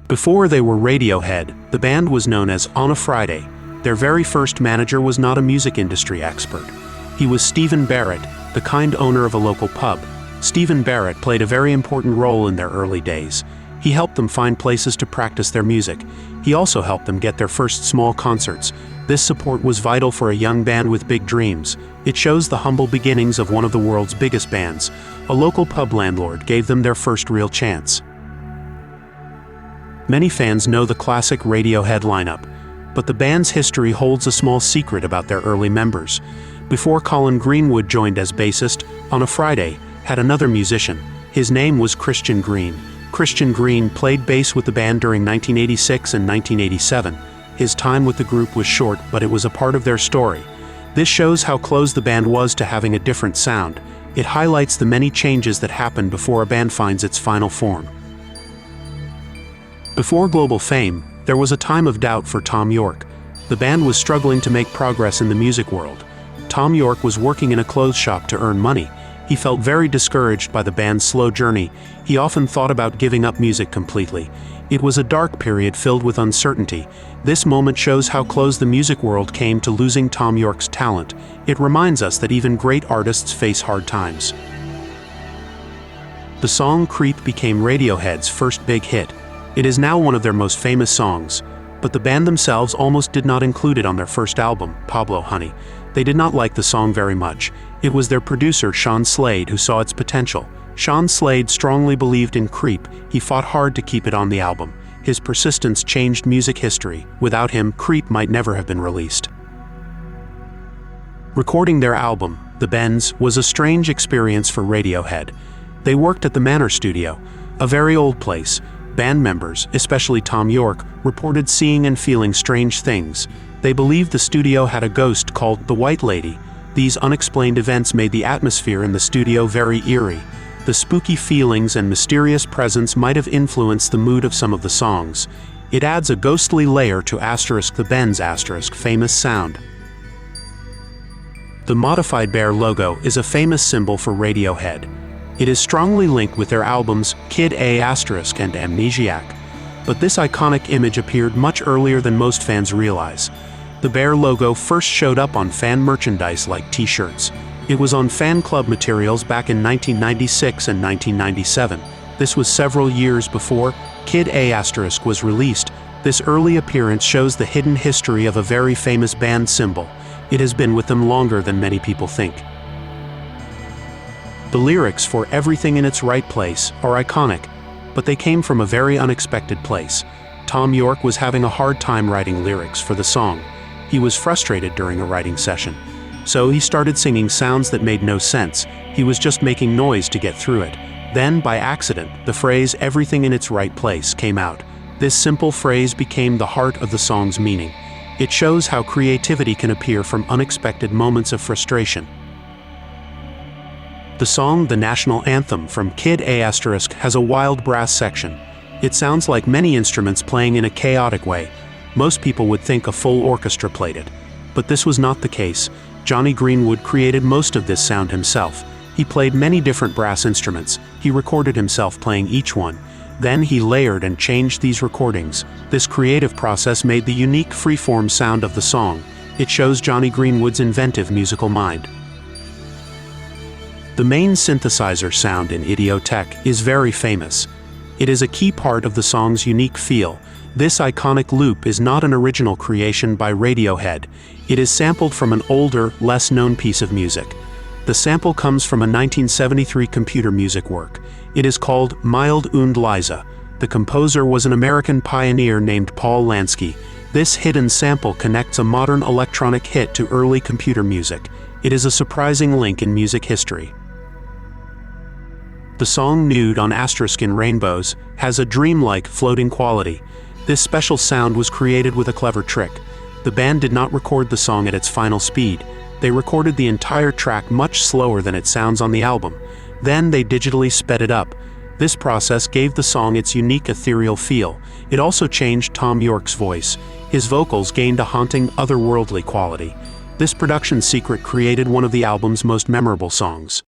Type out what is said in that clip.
Before they were Radiohead, the band was known as On a Friday. Their very first manager was not a music industry expert. He was Stephen Barrett, the kind owner of a local pub. Stephen Barrett played a very important role in their early days. He helped them find places to practice their music. He also helped them get their first small concerts. This support was vital for a young band with big dreams. It shows the humble beginnings of one of the world's biggest bands. A local pub landlord gave them their first real chance. Many fans know the classic Radiohead lineup, but the band's history holds a small secret about their early members. Before Colin Greenwood joined as bassist, On a Friday had another musician. His name was Christian Green. Christian Green played bass with the band during 1986 and 1987. His time with the group was short, but it was a part of their story. This shows how close the band was to having a different sound. It highlights the many changes that happen before a band finds its final form. Before global fame, there was a time of doubt for Thom Yorke. The band was struggling to make progress in the music world. Thom Yorke was working in a clothes shop to earn money. He felt very discouraged by the band's slow journey. He often thought about giving up music completely. It was a dark period filled with uncertainty. This moment shows how close the music world came to losing Thom Yorke's talent. It reminds us that even great artists face hard times. The song Creep became Radiohead's first big hit. It is now one of their most famous songs, but the band themselves almost did not include it on their first album, Pablo Honey. They did not like the song very much. It was their producer, Sean Slade, who saw its potential. Sean Slade strongly believed in Creep. He fought hard to keep it on the album. His persistence changed music history. Without him, Creep might never have been released. Recording their album, The Bends, was a strange experience for Radiohead. They worked at the Manor Studio, a very old place. Band members, especially Thom Yorke, reported seeing and feeling strange things. They believed the studio had a ghost called the White Lady. These unexplained events made the atmosphere in the studio very eerie. The spooky feelings and mysterious presence might have influenced the mood of some of the songs. It adds a ghostly layer to the Bends' famous sound. The modified bear logo is a famous symbol for Radiohead. It is strongly linked with their albums Kid A** and Amnesiac. But this iconic image appeared much earlier than most fans realize. The bear logo first showed up on fan merchandise like t-shirts. It was on fan club materials back in 1996 and 1997. This was several years before Kid A** was released. This early appearance shows the hidden history of a very famous band symbol. It has been with them longer than many people think. The lyrics for Everything in Its Right Place are iconic, but they came from a very unexpected place. Thom Yorke was having a hard time writing lyrics for the song. He was frustrated during a writing session. So he started singing sounds that made no sense. He was just making noise to get through it. Then, by accident, the phrase Everything in Its Right Place came out. This simple phrase became the heart of the song's meaning. It shows how creativity can appear from unexpected moments of frustration. The song The National Anthem from Kid A** has a wild brass section. It sounds like many instruments playing in a chaotic way. Most people would think a full orchestra played it. But this was not the case. Jonny Greenwood created most of this sound himself. He played many different brass instruments. He recorded himself playing each one. Then he layered and changed these recordings. This creative process made the unique freeform sound of the song. It shows Jonny Greenwood's inventive musical mind. The main synthesizer sound in Idiotech is very famous. It is a key part of the song's unique feel. This iconic loop is not an original creation by Radiohead. It is sampled from an older, less-known piece of music. The sample comes from a 1973 computer music work. It is called Mild und Leise. The composer was an American pioneer named Paul Lansky. This hidden sample connects a modern electronic hit to early computer music. It is a surprising link in music history. The song Nude on *in Rainbows has a dreamlike, floating quality. This special sound was created with a clever trick. The band did not record the song at its final speed. They recorded the entire track much slower than it sounds on the album. Then they digitally sped it up. This process gave the song its unique ethereal feel. It also changed Thom Yorke's voice. His vocals gained a haunting, otherworldly quality. This production secret created one of the album's most memorable songs.